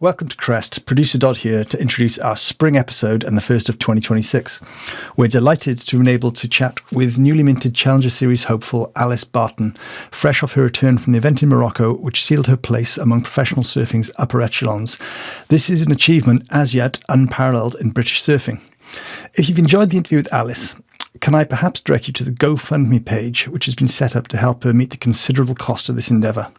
welcome to Crest. Producer Dodd here to introduce our spring episode and the first of 2026. We're delighted to be able to chat with newly minted Challenger Series hopeful Alys Barton, fresh off her return from the event in Morocco, which sealed her place among professional surfing's upper echelons. This is an achievement as yet unparalleled in British surfing. If you've enjoyed the interview with Alys, can I perhaps direct you to the GoFundMe page, which has been set up to help her meet the considerable cost of this endeavour.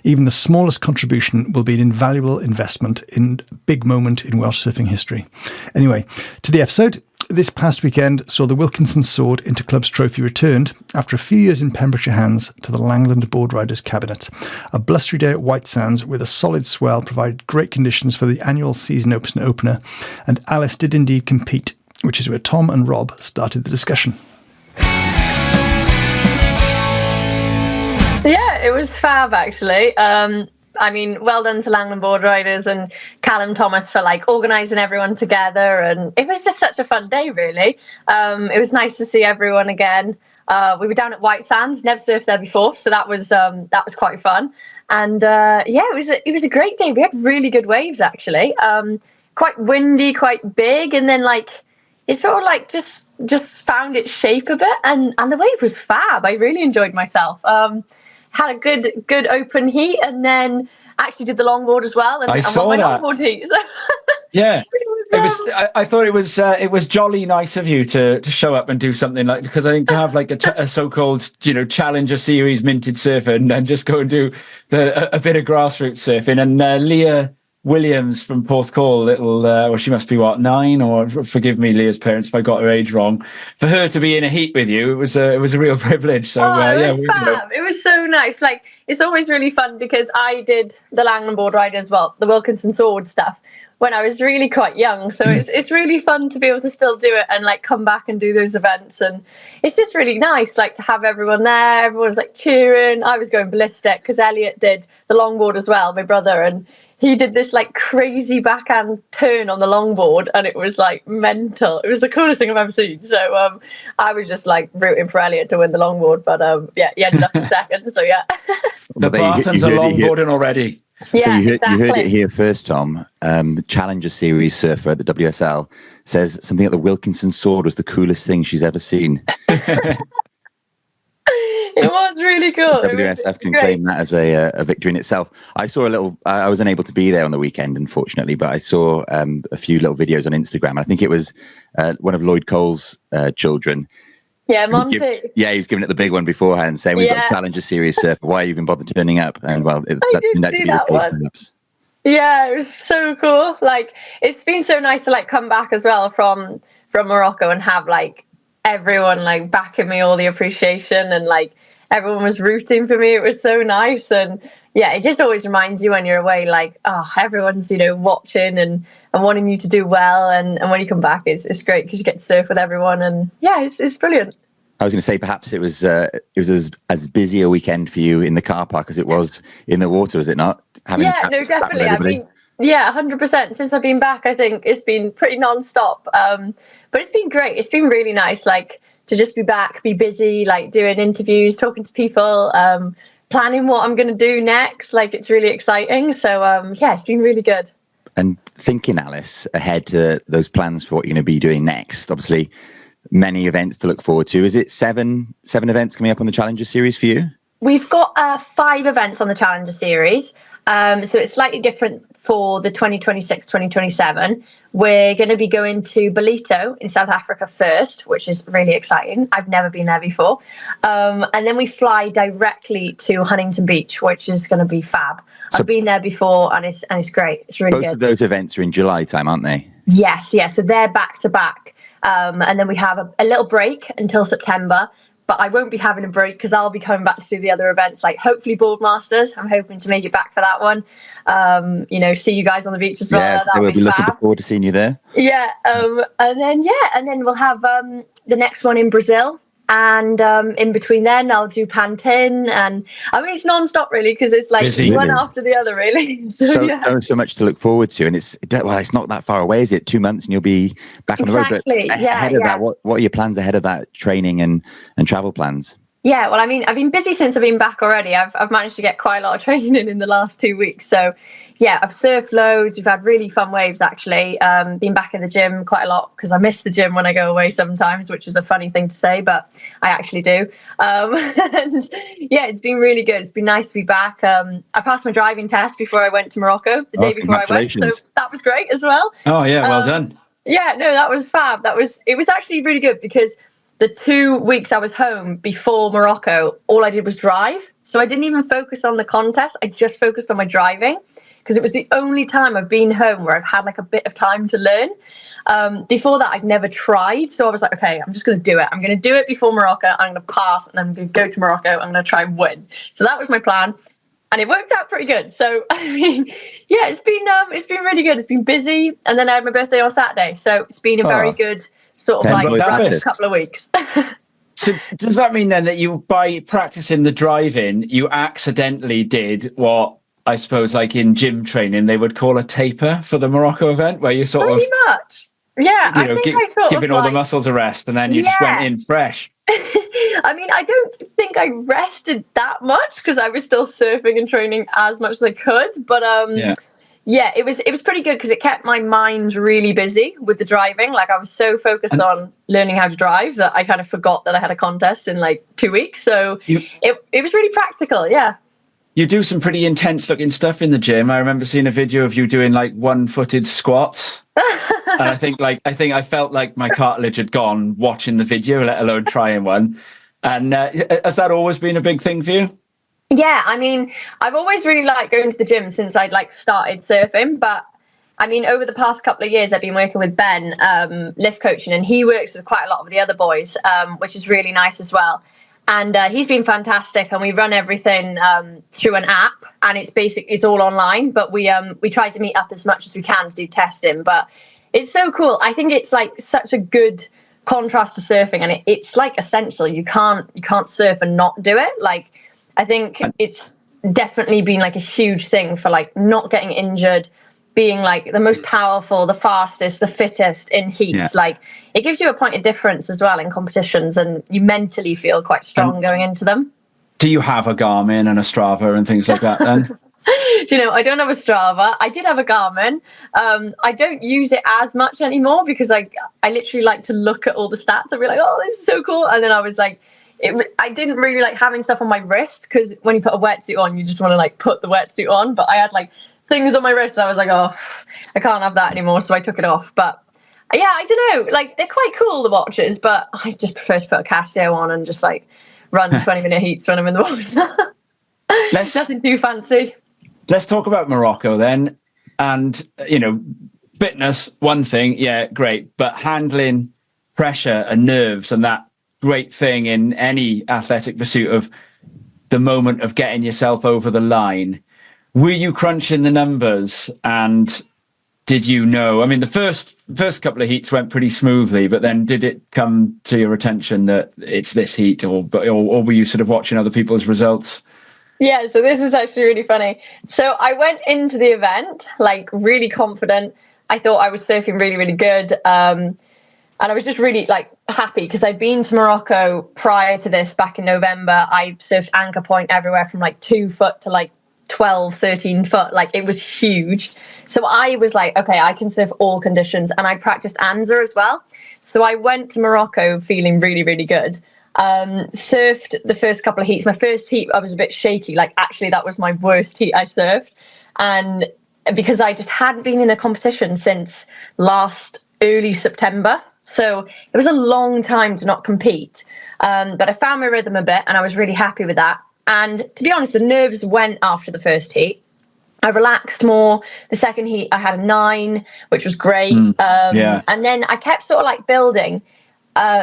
Even the smallest contribution will be an invaluable investment in a big moment in Welsh surfing history. Anyway, to the episode. This past weekend saw the Wilkinson Sword Interclubs Trophy returned after a few years in Pembrokeshire hands to the Langland Board Riders Cabinet. A blustery day at White Sands with a solid swell provided great conditions for the annual season opener, and Alys did indeed compete, which is where Tom and Rob started the discussion. Yeah, it was fab, actually. I mean, well done to Langland Board Riders and Callum Thomas for organising everyone together, and it was just such a fun day, really. It was nice to see everyone again. We were down at White Sands, never surfed there before, so that was quite fun. And it was a great day. We had really good waves, actually. Quite windy, quite big, and then it sort of just found its shape a bit, and the wave was fab. I really enjoyed myself. Had a good open heat, and then actually did the longboard as well. And I saw won my that. longboard heat. Yeah, I thought it was jolly nice of you to show up and do something because I think to have a so-called Challenger Series minted surfer and then just go and do a bit of grassroots surfing. And Leah Williams from Porthcawl, she must be 9, or forgive me, Leah's parents, if I got her age wrong. For her to be in a heat with you, it was a real privilege. So it was fab. It was so nice. It's always really fun because I did the Langland Board Riders, the Wilkinson Sword stuff, when I was really quite young. So it's really fun to be able to still do it and come back and do those events. And it's just really nice to have everyone there. Everyone's cheering. I was going ballistic because Elliot did the longboard as well, my brother, and he did this crazy backhand turn on the longboard, and it was mental. It was the coolest thing I've ever seen. So I was just rooting for Elliot to win the longboard, but he ended up in second. So yeah, the Bartons are longboarding already. Yeah, so exactly. You heard it here first, Tom. The Challenger Series surfer at the WSL says something that the Wilkinson Sword was the coolest thing she's ever seen. It was really cool. WSF can claim that as a victory in itself. I saw I was unable to be there on the weekend, unfortunately, but I saw a few little videos on Instagram. I think it was one of Lloyd Cole's children. Yeah, Monty. He was giving it the big one beforehand, saying, we've got a Challenger Series surfer. Why even bother turning up? And I did see that one. Yeah, it was so cool. It's been so nice to come back as well from Morocco and have everyone backing me, all the appreciation, and everyone was rooting for me. It was so nice. And yeah, it just always reminds you when you're away, everyone's watching and wanting you to do well, and when you come back it's great because you get to surf with everyone, and yeah, it's brilliant. I was going to say perhaps it was as busy a weekend for you in the car park as it was in the water, was it not? No, definitely. I mean, yeah, 100%. Since I've been back, I think it's been pretty non-stop. But it's been great. It's been really nice, to just be back, be busy, doing interviews, talking to people, planning what I'm going to do next. It's really exciting. So, it's been really good. And thinking, Alys, ahead to those plans for what you're going to be doing next, obviously many events to look forward to. Is it seven events coming up on the Challenger Series for you? We've got 5 events on the Challenger Series. So it's slightly different for the 2026-2027. We're going to be going to Ballito in South Africa first, which is really exciting. I've never been there before. And then we fly directly to Huntington Beach, which is going to be fab. So I've been there before, and it's great. It's really good. Both of those events are in July time, aren't they? Yes. So they're back to back. And then we have a little break until September. But I won't be having a break because I'll be coming back to do the other events, hopefully Boardmasters. I'm hoping to make it back for that one. See you guys on the beach as well. Yeah, so we'll be looking forward to seeing you there. Yeah, and then we'll have the next one in Brazil. And in between then, I'll do Pantin, and I mean it's non-stop really because it's one after the other really. So much to look forward to, and it's not that far away, is it? 2 months and you'll be back on the road. But ahead of that, what are your plans ahead of that? Training and travel plans? Yeah, well, I mean, I've been busy since I've been back already. I've managed to get quite a lot of training in the last 2 weeks. So, yeah, I've surfed loads. We've had really fun waves, actually. Been back in the gym quite a lot because I miss the gym when I go away sometimes, which is a funny thing to say, but I actually do. And yeah, it's been really good. It's been nice to be back. I passed my driving test before I went to Morocco, the day before I went. So that was great as well. Oh, yeah, well done. Yeah, no, that was fab. It was actually really good because the 2 weeks I was home before Morocco, all I did was drive. So I didn't even focus on the contest. I just focused on my driving because it was the only time I've been home where I've had like a bit of time to learn. Before that, I'd never tried. So I was like, okay, I'm just going to do it. I'm going to do it before Morocco. I'm going to pass and I'm going to go to Morocco. I'm going to try and win. So that was my plan. And it worked out pretty good. So, I mean, yeah, it's been really good. It's been busy. And then I had my birthday on Saturday. So it's been a very good sort of like last couple of weeks. So does that mean then that you, by practicing the driving, you accidentally did what I suppose like in gym training they would call a taper for the Morocco event, where you sort pretty much. Yeah, I think I sort giving all the muscles a rest, and then you just went in fresh. I mean, I don't think I rested that much because I was still surfing and training as much as I could. But yeah, it was pretty good because it kept my mind really busy with the driving. Like I was so focused on learning how to drive that I kind of forgot that I had a contest in like 2 weeks. So it was really practical. Yeah. You do some pretty intense looking stuff in the gym. I remember seeing a video of you doing like 1-footed squats. And I think I felt like my cartilage had gone watching the video, let alone trying one. And has that always been a big thing for you? Yeah, I mean, I've always really liked going to the gym since I'd like started surfing. But I mean, over the past couple of years, I've been working with Ben, lift coaching, and he works with quite a lot of the other boys, which is really nice as well. And he's been fantastic, and we run everything through an app, and it's all online. But we try to meet up as much as we can to do testing. But it's so cool. I think it's like such a good contrast to surfing, and it's like essential. You can't surf and not do it. Like I think it's definitely been like a huge thing for like not getting injured, being like the most powerful, the fastest, the fittest in heats. Yeah. Like it gives you a point of difference as well in competitions, and you mentally feel quite strong going into them. Do you have a Garmin and a Strava and things like that then? You know, I don't have a Strava. I did have a Garmin. I don't use it as much anymore because I literally like to look at all the stats and be like, oh, this is so cool. And then I was like, I didn't really like having stuff on my wrist because when you put a wetsuit on, you just want to like put the wetsuit on. But I had like things on my wrist and I was like, oh, I can't have that anymore. So I took it off. But yeah, I don't know. Like they're quite cool, the watches, but I just prefer to put a Casio on and just like run 20-minute heats when I'm in the water. Nothing too fancy. Let's talk about Morocco then. And, you know, fitness, one thing, yeah, great. But handling pressure and nerves and that great thing in any athletic pursuit of the moment of getting yourself over the line. Were you crunching the numbers, and did you know? I mean, the first couple of heats went pretty smoothly, but then did it come to your attention that it's this heat, or were you sort of watching other people's results? Yeah, so this is actually really funny. So I went into the event like really confident. I thought I was surfing really, really good. And I was just really like happy because I'd been to Morocco prior to this back in November. I surfed anchor point everywhere from like 2 foot to like 12, 13 foot. Like it was huge. So I was like, okay, I can surf all conditions. And I practiced Anza as well. So I went to Morocco feeling really, really good. Surfed the first couple of heats. My first heat, I was a bit shaky. Like actually that was my worst heat I surfed. And because I just hadn't been in a competition since last early September. So it was a long time to not compete. But I found my rhythm a bit and I was really happy with that. And to be honest, the nerves went after the first heat. I relaxed more. The second heat, I had a 9, which was great. And then I kept sort of like building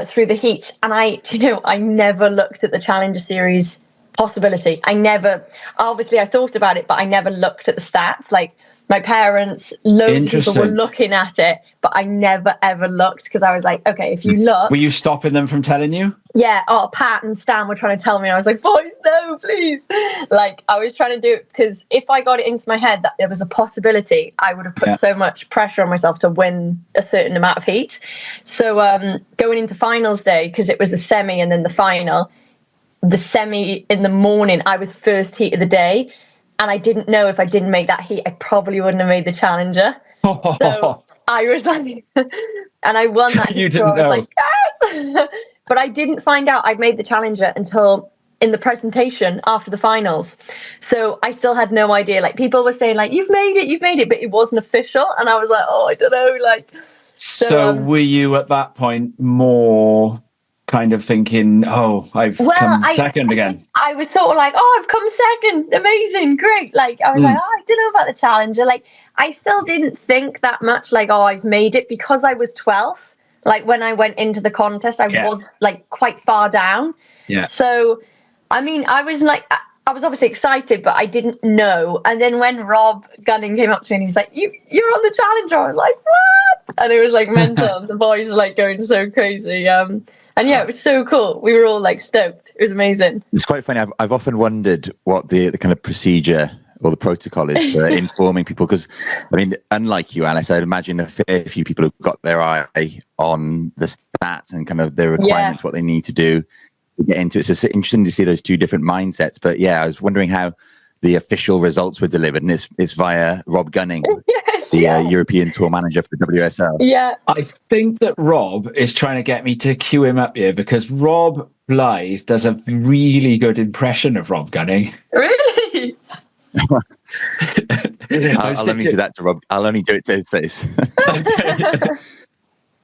through the heats. And I never looked at the Challenger Series possibility. Obviously I thought about it, but I never looked at the stats. Like my parents, loads of people were looking at it, but I never ever looked because I was like, okay, if you look. Were you stopping them from telling you? Yeah. Oh, Pat and Stan were trying to tell me. And I was like, boys, no, please. Like I was trying to do it because if I got it into my head that there was a possibility, I would have put so much pressure on myself to win a certain amount of heats. So going into finals day, because it was the semi and then the final, the semi in the morning, I was first heat of the day, and I didn't know if I didn't make that heat, I probably wouldn't have made the challenger. So I was like, and I won that. You heat, didn't so I was know. like, yes! But I didn't find out I'd made the challenger until in the presentation after the finals. So I still had no idea. Like, people were saying, like, you've made it, but it wasn't official. And I was like, oh, I don't know. Like, so were you at that point more kind of thinking, oh, I've come second again? I was sort of like, oh, I've come second. Amazing. Great. Like, I was like, oh, I don't know about the challenger. Like, I still didn't think that much, like, oh, I've made it, because I was 12th. Like, when I went into the contest, I was like quite far down. Yeah. So, I mean, I was obviously excited, but I didn't know. And then when Rob Gunning came up to me and he was like, you're on the challenger, I was like, what? And it was like mental. The boys were like going so crazy. And yeah, it was so cool. We were all like stoked. It was amazing. It's quite funny. I've often wondered what the kind of procedure or the protocol is for informing people, because I mean, unlike you, Alys, I'd imagine a fair few people have got their eye on the stats and kind of their requirements, what they need to do to get into it. So it's interesting to see those two different mindsets. But yeah, I was wondering how the official results were delivered, and it's via Rob Gunning, the European Tour manager for WSL. Yeah, I think that Rob is trying to get me to cue him up here, because Rob Blythe does a really good impression of Rob Gunning. Really? I'll only do that to Rob. I'll only do it to his face.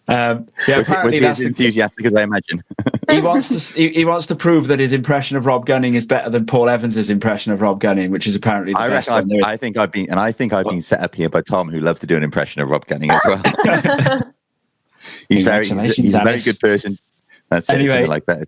Apparently that's enthusiastic as I imagine. He wants to prove that his impression of Rob Gunning is better than Paul Evans's impression of Rob Gunning, which is apparently the best one. I think I've been set up here by Tom, who loves to do an impression of Rob Gunning as well. he's a very good person. That's anyway, something like that.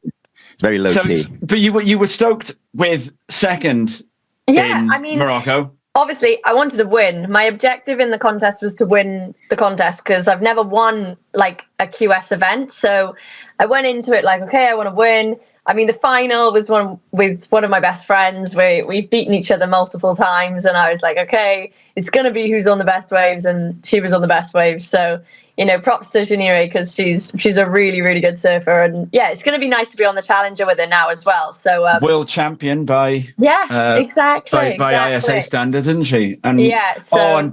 It's very low key. But you were stoked with second in Morocco. Obviously, I wanted to win. My objective in the contest was to win the contest, because I've never won like a QS event. So I went into it like, okay, I want to win. I mean, the final was with one of my best friends. We've beaten each other multiple times, and I was like, okay, it's going to be who's on the best waves, and she was on the best waves. So, you know, props to Janire, because she's a really, really good surfer. And yeah, it's going to be nice to be on the challenger with her now as well. So world champion by exactly by ISA standards, isn't she? And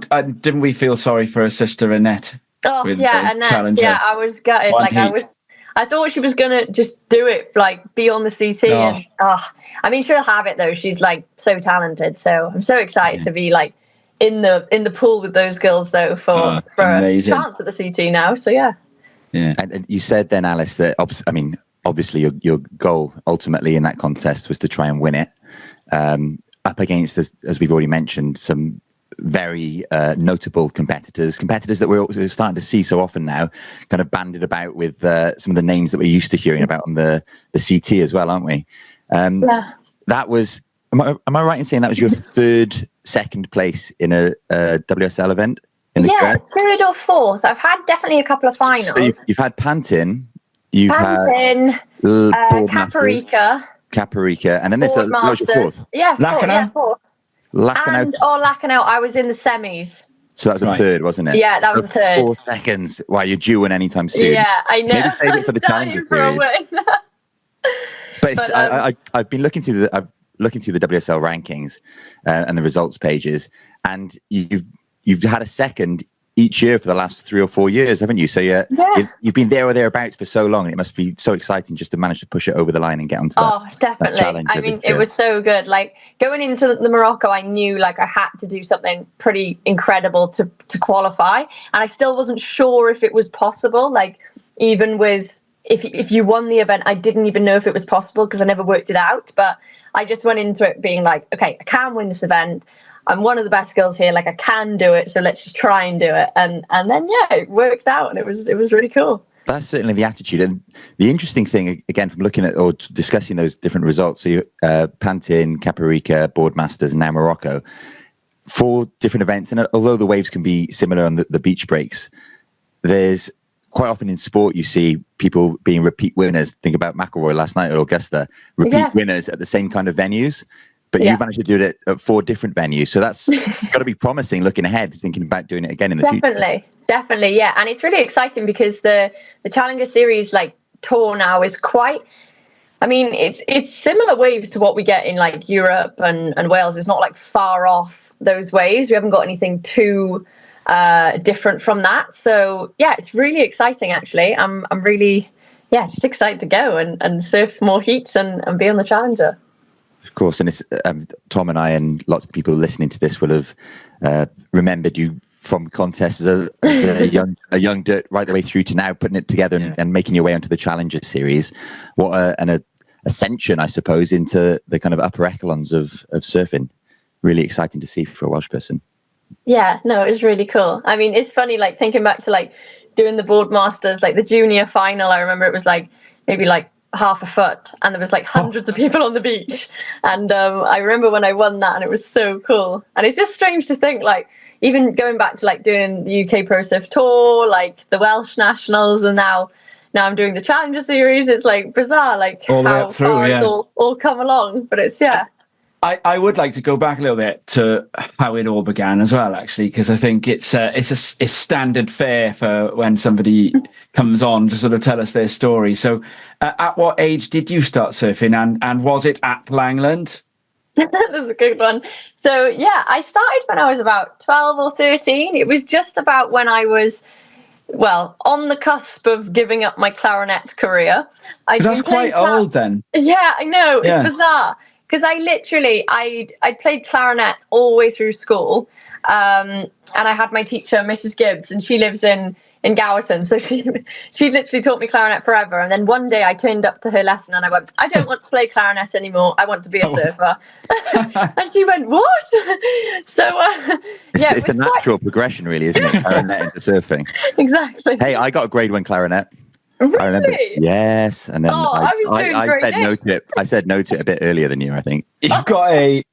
and didn't we feel sorry for her sister Annette? Oh yeah, Annette. Challenger. Yeah, I was gutted. I thought she was gonna just do it, like be on the CT. And I mean, she'll have it though. She's like so talented. So I'm so excited to be like in the pool with those girls though for a chance at the CT now. So yeah. And you said then, Alys, that obviously your goal ultimately in that contest was to try and win it. Up against, as we've already mentioned, some very notable competitors that we're starting to see so often now, kind of banded about with some of the names that we're used to hearing about on the CT as well, aren't we? That was, am I right in saying that was your second place in a WSL event? Third or fourth. I've had definitely a couple of finals. So you've had Pantin, had Caparica, and then this was your fourth. Fourth. Lacanau, I was in the semis. So that was the third, wasn't it? Yeah, that was the third. 4 seconds. Wow, you're due one anytime soon. Yeah, I know. Maybe save it for the challenger series. But I've been looking through the WSL rankings and the results pages, and you've had a second each year for the last 3 or 4 years, haven't you? So you've been there or thereabouts for so long, and it must be so exciting just to manage to push it over the line and get onto that challenge. I mean, it was so good. Like going into the Morocco, I knew like I had to do something pretty incredible to qualify, and I still wasn't sure if it was possible. Like even with if you won the event, I didn't even know if it was possible because I never worked it out. But I just went into it being like, okay, I can win this event. I'm one of the best girls here. Like I can do it. So let's just try and do it. And then, it worked out. And it was really cool. That's certainly the attitude. And the interesting thing, again, from looking at or discussing those different results, so you, Pantin, Caparica, Boardmasters, and now Morocco, 4 different events. And although the waves can be similar on the beach breaks, there's quite often in sport, you see people being repeat winners. Think about McElroy last night at Augusta, repeat winners at the same kind of venues. But you managed to do it at 4 different venues. So that's got to be promising looking ahead, thinking about doing it again in the future. Definitely, yeah. And it's really exciting because the Challenger Series like tour now is quite, I mean, it's similar waves to what we get in like Europe and Wales. It's not like far off those waves. We haven't got anything too different from that. So yeah, it's really exciting actually. I'm really just excited to go and surf more heats and be on the Challenger. Of course, and it's Tom and I and lots of people listening to this will have remembered you from contests as a young dirt right the way through to now putting it together and making your way onto the Challenger series. What an ascension, I suppose, into the kind of upper echelons of surfing. Really exciting to see for a Welsh person. Yeah, no, it's really cool. I mean, it's funny, like thinking back to like doing the Board Masters, like the junior final. I remember it was like maybe like half a foot, and there was like hundreds of people on the beach. And I remember when I won that, and it was so cool. And it's just strange to think, like, even going back to like doing the UK Pro Surf Tour, like the Welsh Nationals, and now I'm doing the Challenger Series. It's like bizarre, like how far it's all come along. But it's I would like to go back a little bit to how it all began as well, actually, because I think it's standard fare for when somebody comes on to sort of tell us their story. So, at what age did you start surfing, and was it at Langland? That's a good one. So yeah, I started when I was about 12 or 13. It was just about when I was, well, on the cusp of giving up my clarinet career. That's quite old then. Yeah, I know. It's bizarre. Because I'd played clarinet all the way through school. And I had my teacher, Mrs. Gibbs, and she lives in Gowerton. So she literally taught me clarinet forever. And then one day I turned up to her lesson and I went, I don't want to play clarinet anymore. I want to be a surfer. And she went, what? So, it's the natural progression, really, isn't it? Clarinet into surfing. Exactly. Hey, I got a grade 1 clarinet. Really? I remember, yes, and then I said no to it a bit earlier than you, I think. You've got a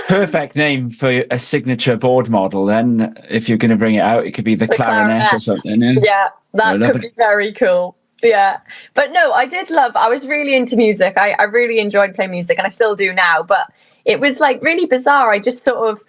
perfect name for a signature board model. Then, if you're going to bring it out, it could be the clarinet or something. Yeah, that could be very cool. Yeah, but no, I was really into music. I really enjoyed playing music, and I still do now. But it was like really bizarre. I just sort of.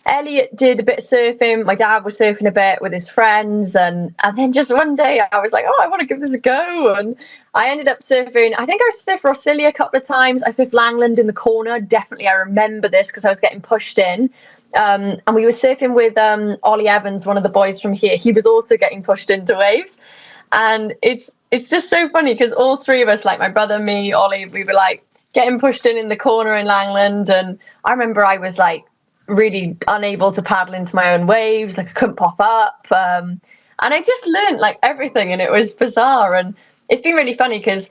Elliot did a bit of surfing. My dad was surfing a bit with his friends, and then just one day I was like, I want to give this a go, and I ended up surfing. I think I surfed Rossilia a couple of times. I surfed Langland in the corner. Definitely, I remember this because I was getting pushed in, and we were surfing with Ollie Evans, one of the boys from here. He was also getting pushed into waves, and it's just so funny because all three of us, like my brother, me, Ollie, we were like getting pushed in the corner in Langland, and I remember I was like really unable to paddle into my own waves, like I couldn't pop up, and I just learned like everything, and it was bizarre. And it's been really funny because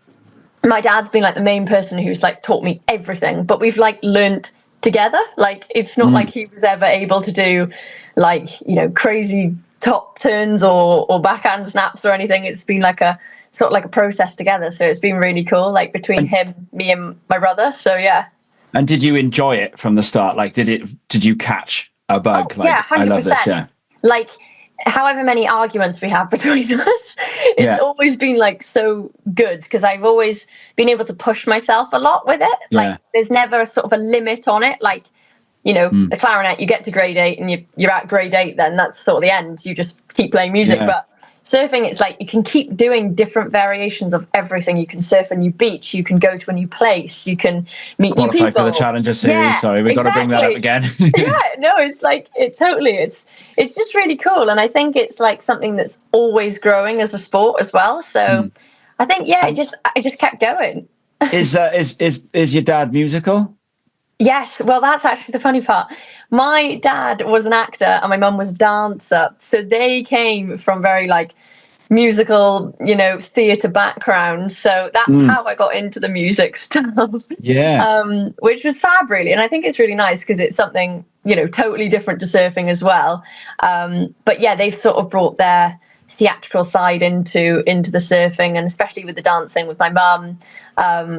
my dad's been like the main person who's like taught me everything, but we've like learned together. Like it's not like he was ever able to do like, you know, crazy top turns or backhand snaps or anything. It's been like a sort of like a process together, so it's been really cool, like between him, me and my brother. So yeah. And did you enjoy it from the start? Like, did you catch a bug? Yeah, 100%. I love this, yeah. Like, however many arguments we have between us, it's always been like so good because I've always been able to push myself a lot with it. Like, there's never sort of a limit on it. Like, you know, the clarinet, you get to grade 8 and you're at grade 8, then that's sort of the end. You just keep playing music. Yeah. But surfing, it's like you can keep doing different variations of everything. You can surf a new beach, you can go to a new place, you can meet new people. For the Challenger Series. Yeah, sorry, we've got to bring that up again. Yeah, no, it's like it's just really cool, and I think it's like something that's always growing as a sport as well. So I think I just kept going. Is your dad musical? Yes, well, that's actually the funny part. My dad was an actor and my mum was a dancer. So they came from very like musical, you know, theatre background. So that's how I got into the music stuff. Yeah. Which was fab, really. And I think it's really nice because it's something, you know, totally different to surfing as well. But yeah, they've sort of brought their theatrical side into the surfing, and especially with the dancing with my mum.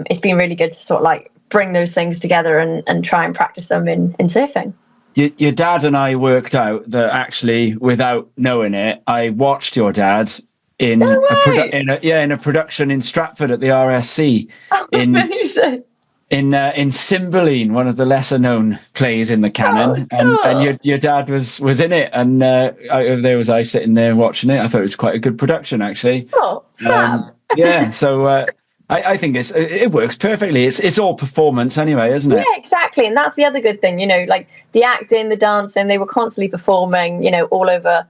It's been really good to sort of like bring those things together and try and practice them in surfing. Your dad and I worked out that actually, without knowing it, I watched your dad in a production in Stratford at the RSC. Amazing. In Cymbeline, one of the lesser known plays in the canon. Cool. And your dad was in it, and there was I sitting there watching it. I thought it was quite a good production, actually. Oh, fab. Yeah, so I think it works perfectly. It's all performance anyway, isn't it? Yeah, exactly. And that's the other good thing, like the acting, the dancing, they were constantly performing, all over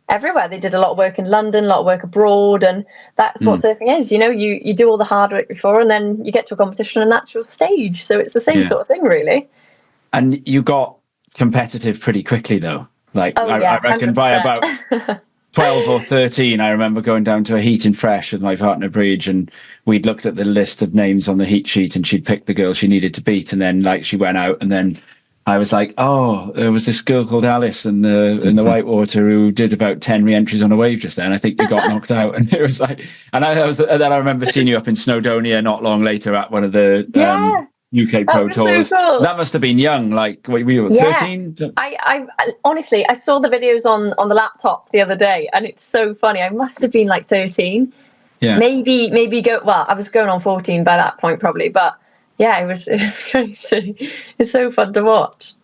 everywhere. They did a lot of work in London, a lot of work abroad, and that's what surfing is. You do all the hard work before, and then you get to a competition, and that's your stage. So it's the same sort of thing, really. And you got competitive pretty quickly, though. Like, I reckon 100%. By about 12 or 13, I remember going down to a heat in Fresh with my partner, Bridge, and we'd looked at the list of names on the heat sheet, and she'd picked the girl she needed to beat, and then, like, she went out, and then I was like, oh, there was this girl called Alys in the Whitewater who did about 10 re-entries on a wave just then. I think you got knocked out. And it was like, and then I remember seeing you up in Snowdonia not long later at one of the UK Pro Tours. So cool. That must have been young, like we were 13. I honestly, I saw the videos on the laptop the other day, and it's so funny. I must have been like 13. Yeah. Maybe I was going on 14 by that point probably, but yeah, it was crazy. It's so fun to watch.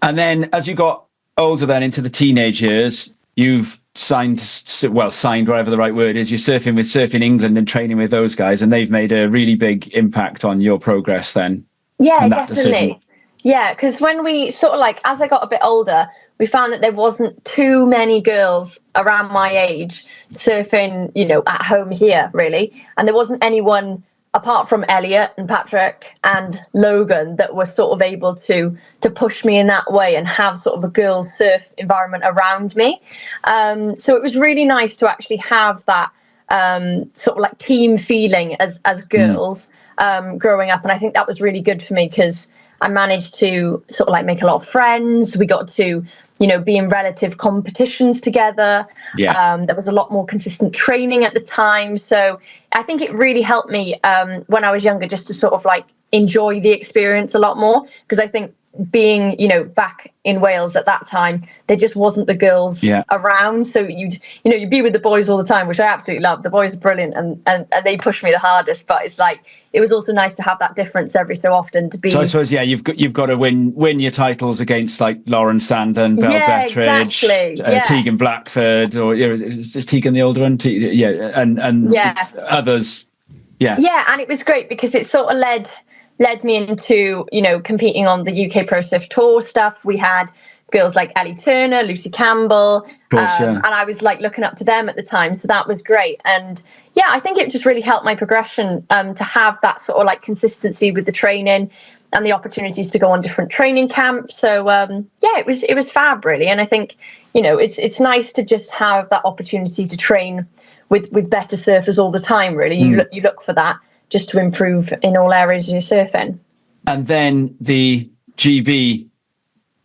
And then as you got older then into the teenage years, you've signed whatever the right word is. You're surfing with Surfing England and training with those guys, and they've made a really big impact on your progress then. Yeah, definitely. Yeah, because when we sort of like, as I got a bit older, we found that there wasn't too many girls around my age surfing, at home here, really. And there wasn't anyone apart from Elliot and Patrick and Logan that were sort of able to push me in that way and have sort of a girls' surf environment around me. So it was really nice to actually have that sort of like team feeling as girls growing up. And I think that was really good for me because I managed to sort of like make a lot of friends. We got to, be in relative competitions together. Yeah. There was a lot more consistent training at the time. So I think it really helped me when I was younger just to sort of like enjoy the experience a lot more. Because I think being, back in Wales at that time, there just wasn't the girls around. So you'd be with the boys all the time, which I absolutely love. The boys are brilliant and they push me the hardest. But it's like, it was also nice to have that difference every so often to be. So I suppose, you've got to win your titles against like Lauren Sandon, Belle Bettridge, Tegan Blackford, or is Tegan the older one? And others. Yeah. Yeah, and it was great because it sort of led me into, competing on the UK Pro Surf Tour stuff. We had girls like Ellie Turner, Lucy Campbell, and I was like looking up to them at the time. So that was great. And yeah, I think it just really helped my progression to have that sort of like consistency with the training and the opportunities to go on different training camps. So it was fab really. And I think, it's nice to just have that opportunity to train with better surfers all the time, really. You look for that, just to improve in all areas you're surfing. And then the GB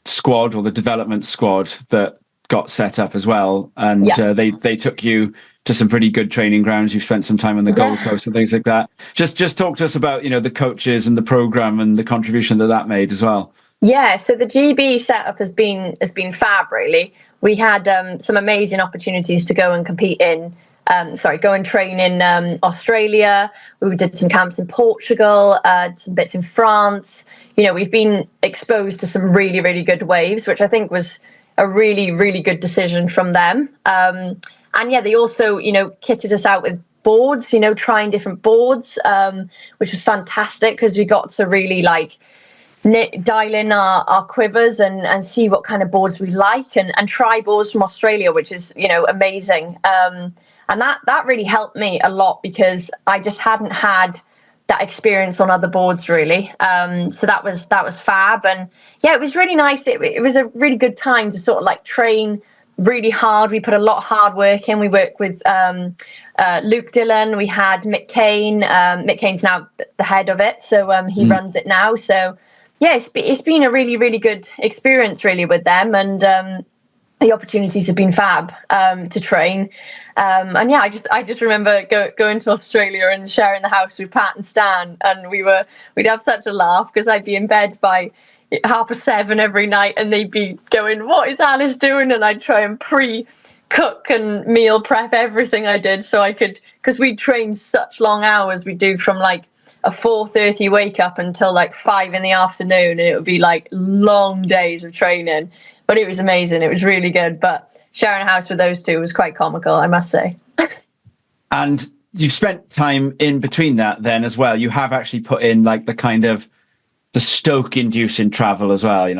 squad, or the development squad, that got set up as well. And they took you to some pretty good training grounds. You've spent some time on the Gold Coast and things like that. Just talk to us about, the coaches and the program and the contribution that made as well. Yeah, so the GB setup has been fab, really. We had some amazing opportunities to go and compete in go and train in Australia. We did some camps in Portugal, some bits in France. We've been exposed to some really, really good waves, which I think was a really, really good decision from them. They also, kitted us out with boards, trying different boards, which was fantastic because we got to really dial in our quivers and see what kind of boards we like and try boards from Australia, which is, amazing. And that really helped me a lot because I just hadn't had that experience on other boards really. So that was fab. And yeah, it was really nice. It was a really good time to sort of like train really hard. We put a lot of hard work in. We worked with Luke Dillon. We had Mick Kane. Mick Kane's now the head of it. So he runs it now. So yeah, it's been a really, really good experience really with them. And the opportunities have been fab to train. I just remember going to Australia and sharing the house with Pat and Stan, and we'd have such a laugh because I'd be in bed by 7:30 every night and they'd be going, "What is Alys doing?" And I'd try and pre-cook and meal prep everything I did so I could, because we'd train such long hours. We'd do from like a 4:30 wake up until like 5 in the afternoon, and it would be like long days of training. But it was amazing. It was really good. But sharing a house with those two was quite comical, I must say. And you've spent time in between that then as well. You have actually put in like the kind of the stoke inducing travel as well,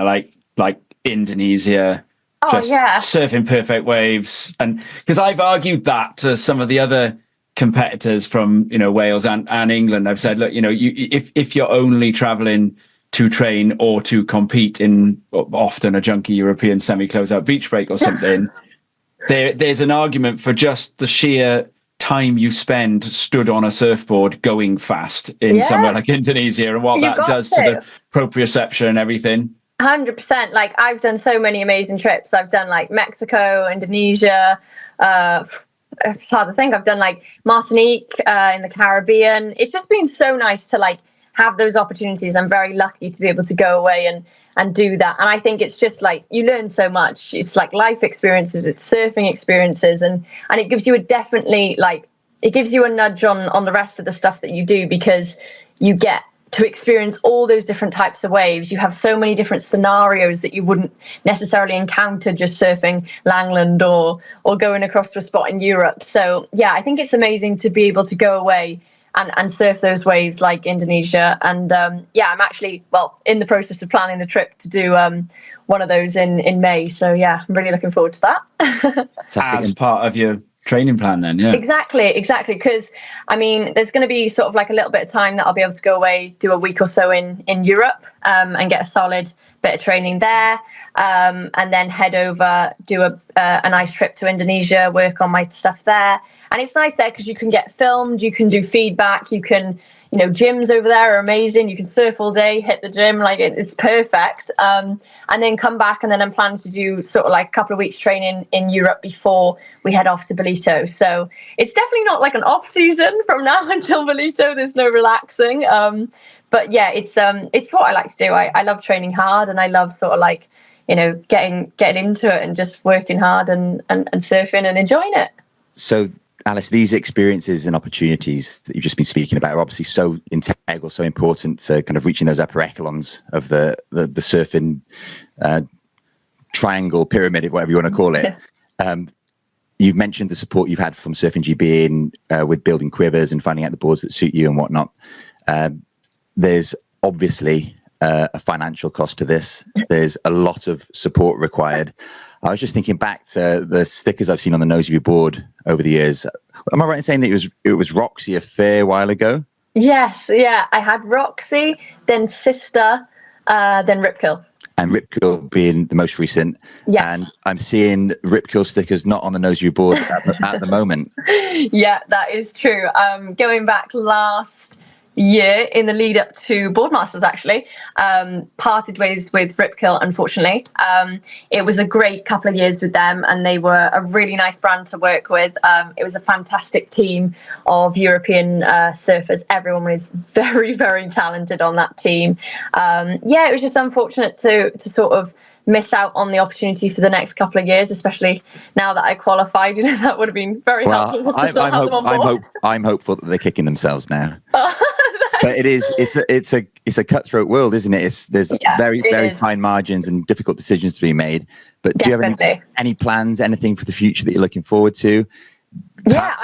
like Indonesia, surfing perfect waves. And because I've argued that to some of the other competitors from, Wales and England, I've said, look, if you're only traveling to train or to compete in often a junky European semi-closeout beach break or something, there's an argument for just the sheer time you spend stood on a surfboard going fast in somewhere like Indonesia, and what that does to the proprioception and everything. 100%. Like, I've done so many amazing trips. I've done like Mexico, Indonesia, it's hard to think. I've done like Martinique in the Caribbean. It's just been so nice to like have those opportunities. I'm very lucky to be able to go away and do that. And I think it's just like, you learn so much. It's like life experiences, it's surfing experiences, and it gives you it gives you a nudge on the rest of the stuff that you do, because you get to experience all those different types of waves. You have so many different scenarios that you wouldn't necessarily encounter just surfing Langland or going across to a spot in Europe. So yeah, I think it's amazing to be able to go away and surf those waves like Indonesia. And I'm actually, in the process of planning the trip to do one of those in May. So yeah, I'm really looking forward to that. As part of your training plan then, yeah. Exactly. Because I mean, there's going to be sort of like a little bit of time that I'll be able to go away, do a week or so in Europe, and get a solid bit of training there, and then head over, do a nice trip to Indonesia, work on my stuff there. And it's nice there because you can get filmed, you can do feedback, you can, gyms over there are amazing. You can surf all day, hit the gym, like it's perfect. And then come back, and then I'm planning to do sort of like a couple of weeks training in Europe before we head off to Belito. So it's definitely not like an off season from now until Belito. There's no relaxing. But yeah, it's what I like to do. I love training hard, and I love sort of like, getting into it and just working hard and surfing and enjoying it. So Alys, these experiences and opportunities that you've just been speaking about are obviously so integral, so important to kind of reaching those upper echelons of the surfing triangle, pyramid, whatever you want to call it. You've mentioned the support you've had from Surfing GB with building quivers and finding out the boards that suit you and whatnot. There's obviously a financial cost to this. There's a lot of support required. I was just thinking back to the stickers I've seen on the nose of your board over the years. Am I right in saying that it was Roxy a fair while ago? Yes, yeah. I had Roxy, then Sister, then Ripkill. And Ripkill being the most recent. Yes. And I'm seeing Ripkill stickers not on the nose of your board at the moment. Yeah, that is true. Going back last year in the lead up to Boardmasters, actually, parted ways with Ripkill, unfortunately. It was a great couple of years with them, and they were a really nice brand to work with. It was a fantastic team of European surfers. Everyone was very, very talented on that team. It was just unfortunate to sort of miss out on the opportunity for the next couple of years, especially now that I qualified. That would have been very helpful to still have them on board. I'm hopeful that they're kicking themselves now. But it's a cutthroat world, isn't it? There's very fine margins and difficult decisions to be made. But do you have any plans, anything for the future that you're looking forward to?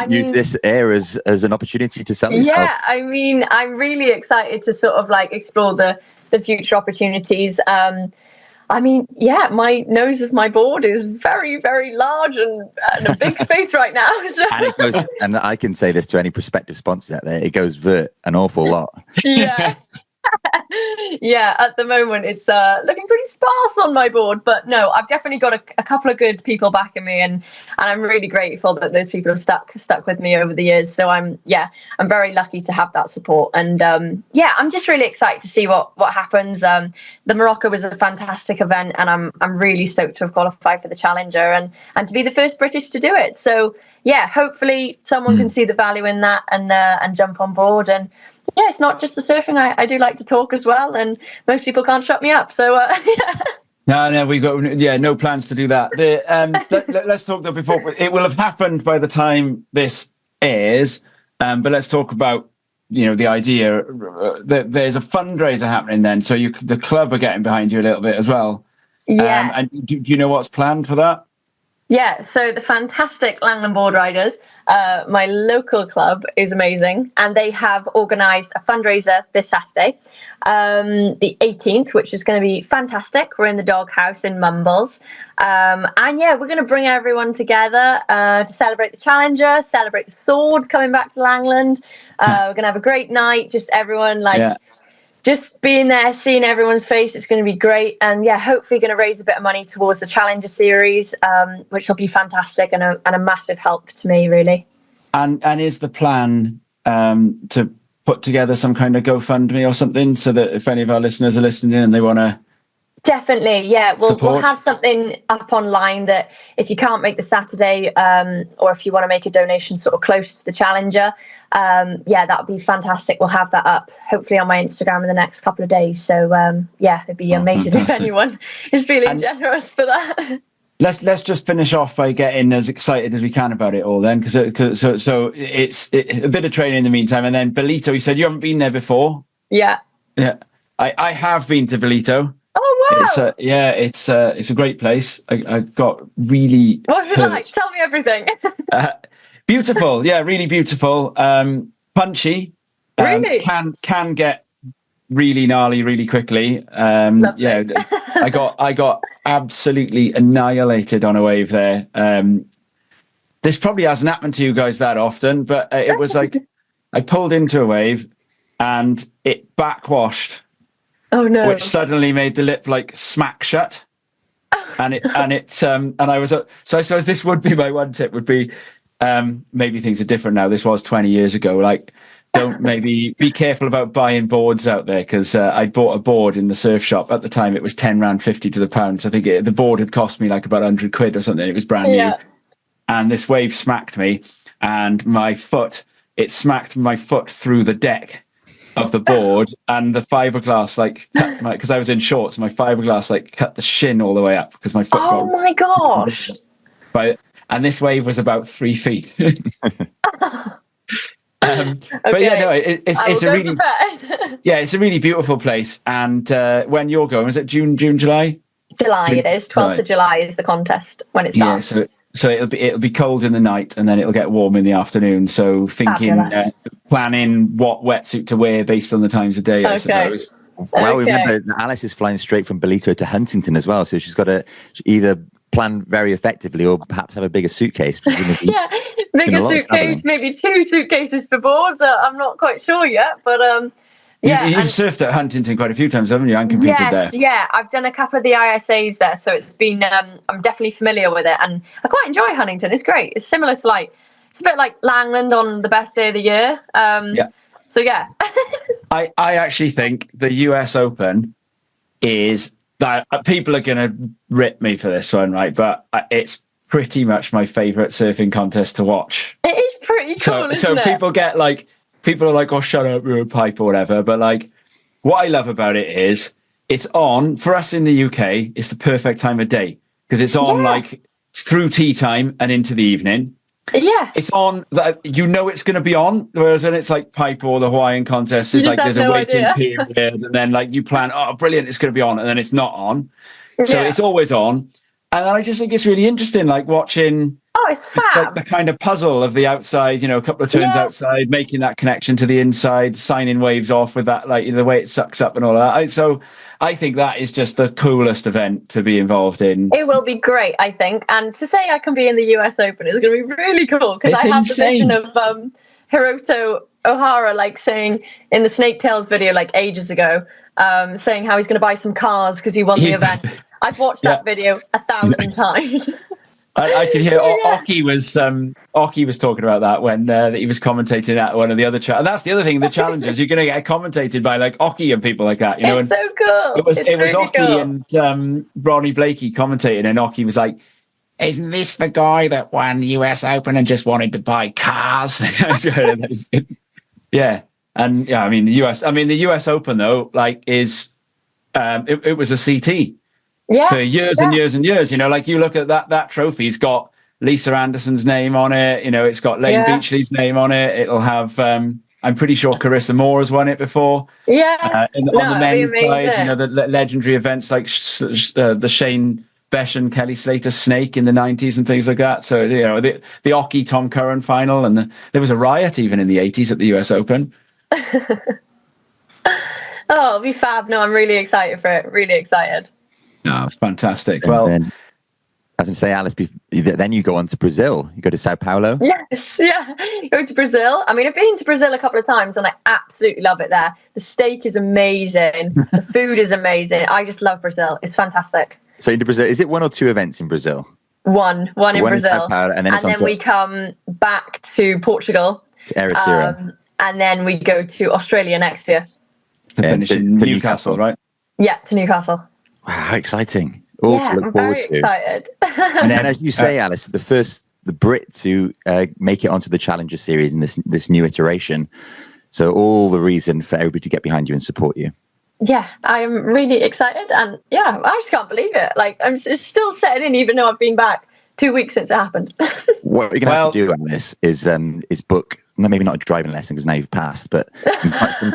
Use this air as an opportunity to sell yourself. Yeah, I mean, I'm really excited to sort of like explore the future opportunities. My nose of my board is very, very large and a big space right now. So. And I can say this to any prospective sponsors out there, it goes vert an awful lot. Yeah. Yeah, at the moment it's looking pretty sparse on my board, but no, I've definitely got a couple of good people backing me, and I'm really grateful that those people have stuck with me over the years. So I'm very lucky to have that support, and I'm just really excited to see what happens. The Morocco was a fantastic event, and I'm really stoked to have qualified for the Challenger and to be the first British to do it. So yeah, hopefully someone can see the value in that and jump on board. And yeah, it's not just the surfing. I do like to talk as well, and most people can't shut me up. So yeah. No, we've got no plans to do that. Let's talk though before it will have happened by the time this airs. But let's talk about the idea that there's a fundraiser happening then. So the club are getting behind you a little bit as well. Yeah. And do you know what's planned for that? Yeah, so the fantastic Langland Board Riders, my local club, is amazing, and they have organised a fundraiser this Saturday, the 18th, which is going to be fantastic. We're in the doghouse in Mumbles, and yeah, we're going to bring everyone together to celebrate the Challenger, celebrate the sword coming back to Langland. We're going to have a great night, just everyone just being there, seeing everyone's face. It's going to be great. And yeah, hopefully going to raise a bit of money towards the Challenger series, which will be fantastic and a massive help to me, really. And is the plan to put together some kind of GoFundMe or something, so that if any of our listeners are listening and they want to Definitely, yeah. We'll have something up online that if you can't make the Saturday, or if you want to make a donation sort of close to the Challenger, yeah, that would be fantastic. We'll have that up hopefully on my Instagram in the next couple of days. So yeah, it'd be amazing if anyone is feeling generous for that. Let's just finish off by getting as excited as we can about it all then, because so it's a bit of training in the meantime, and then Belito. You said you haven't been there before. Yeah. I have been to Belito. Oh wow! It's a great place. I got really. What's it like? Tell me everything. Beautiful, yeah, really beautiful. Punchy. Really? Can get really gnarly really quickly. Yeah, I got absolutely annihilated on a wave there. This probably hasn't happened to you guys that often, but it was like I pulled into a wave and it backwashed. Oh no! Which suddenly made the lip like smack shut, and I was so I suppose this would be my one tip would be, maybe things are different now. This was 20 years ago. Like, don't maybe be careful about buying boards out there, because I bought a board in the surf shop at the time. It was £10.50 to the pound. So I think the board had cost me like about £100 or something. It was brand new, and this wave smacked me, and it smacked my foot through the deck of the board, and the fiberglass like cut because I was in shorts, my fiberglass like cut the shin all the way up because my foot. Oh my gosh! And this wave was about 3 feet. But yeah, no, it's a really it's a really beautiful place. And when you're going, is it June, July? July. It is 12th of July is the contest when it starts. Yeah, so it'll be cold in the night and then it'll get warm in the afternoon. So planning what wetsuit to wear based on the times of day, I suppose. Well, remember Alys is flying straight from Belito to Huntington as well, so she's got to either plan very effectively or perhaps have a bigger suitcase. Yeah, bigger suitcase, maybe 2 suitcases for boards. I'm not quite sure yet, but yeah. You've surfed at Huntington quite a few times, haven't you? And competed there. Yeah, I've done a couple of the ISAs there, so it's been. I'm definitely familiar with it, and I quite enjoy Huntington. It's great. It's similar to it's a bit like Langland on the best day of the year. So yeah. I actually think the US Open is that people are going to rip me for this one, right? But it's pretty much my favorite surfing contest to watch. It is pretty cool. So people are like, oh, shut up, you're a pipe or whatever. But like, what I love about it is it's on for us in the UK. It's the perfect time of day because it's on like through tea time and into the evening. Yeah, it's on. It's going to be on. Whereas when it's like pipe or the Hawaiian contest, it's like there's a waiting period, and then like you plan, oh, brilliant, it's going to be on, and then it's not on. So it's always on, and I just think it's really interesting, like watching. Oh, it's fab. Like the kind of puzzle of the outside, a couple of turns outside, making that connection to the inside, signing waves off with that, like the way it sucks up and all that. So I think that is just the coolest event to be involved in. It will be great, I think. And to say I can be in the US Open is going to be really cool because I have the vision of Hiroto Ohara saying in the Snake Tales video ages ago, saying how he's going to buy some cars because he won the event. I've watched that video 1,000 times. I could hear Oki was talking about that when he was commentating at one of the other and that's the other thing, the challenges you're going to get commentated by like Oki and people like that, It's so cool. It was Oki and Ronnie Blakey commentating, and Oki was like, isn't this the guy that won the US Open and just wanted to buy cars? Yeah. And I mean the US Open though is it was a CT. Yeah, for years and years and years, you look at that trophy, it's got Lisa Anderson's name on it, it's got Lane Beachley's name on it. It'll have, I'm pretty sure Carissa Moore has won it before. Yeah. On the men's side, the legendary events like the Shane Besh and Kelly Slater Snake in the 90s and things like that. So, the Oki Tom Curran final, and there was a riot even in the 80s at the US Open. Oh, it'll be fab. No, I'm really excited for it. Really excited. No, it's fantastic. And well, then, I was going to say, Alys, then you go on to Brazil. You go to Sao Paulo. Yes, yeah. Go to Brazil. I mean, I've been to Brazil a couple of times and I absolutely love it there. The steak is amazing. The food is amazing. I just love Brazil. It's fantastic. So into Brazil, is it 1 or 2 events in Brazil? One in Brazil. Sao Paulo, and then we come back to Portugal. To Ericeira. And then we go to Australia next year. to finish in Newcastle, right? Yeah, to Newcastle. Wow, how exciting. All to look forward to. I'm very excited. And then, as you say, Alys, the Brit to make it onto the Challenger Series in this new iteration. So all the reason for everybody to get behind you and support you. Yeah, I'm really excited. And yeah, I just can't believe it. Like, it's still setting in, even though I've been back 2 weeks since it happened. What you're going to have to do, Alys, is book, maybe not a driving lesson because now you've passed, but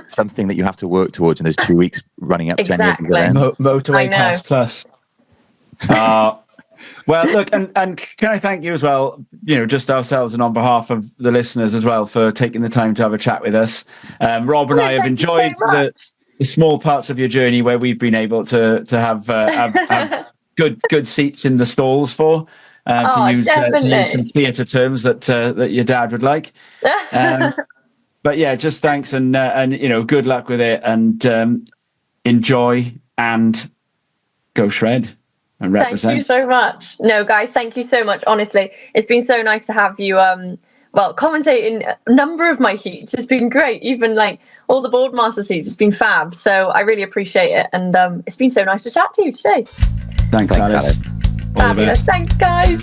something that you have to work towards in those 2 weeks running up to any of these events. Motorway Pass Plus. Well, look, and can I thank you as well, just ourselves and on behalf of the listeners as well, for taking the time to have a chat with us. Rob and I have enjoyed the small parts of your journey where we've been able to have good seats in the stalls for, to use some theatre terms that your dad would like. But yeah, just thanks and good luck with it, and enjoy and go shred. Thank you so much. No, guys, thank you so much. Honestly, it's been so nice to have you commentating a number of my heats. It's been great. Even like all the Boardmasters heats, it's been fab. So I really appreciate it. And it's been so nice to chat to you today. Thanks Alys. Fabulous. Thanks, guys.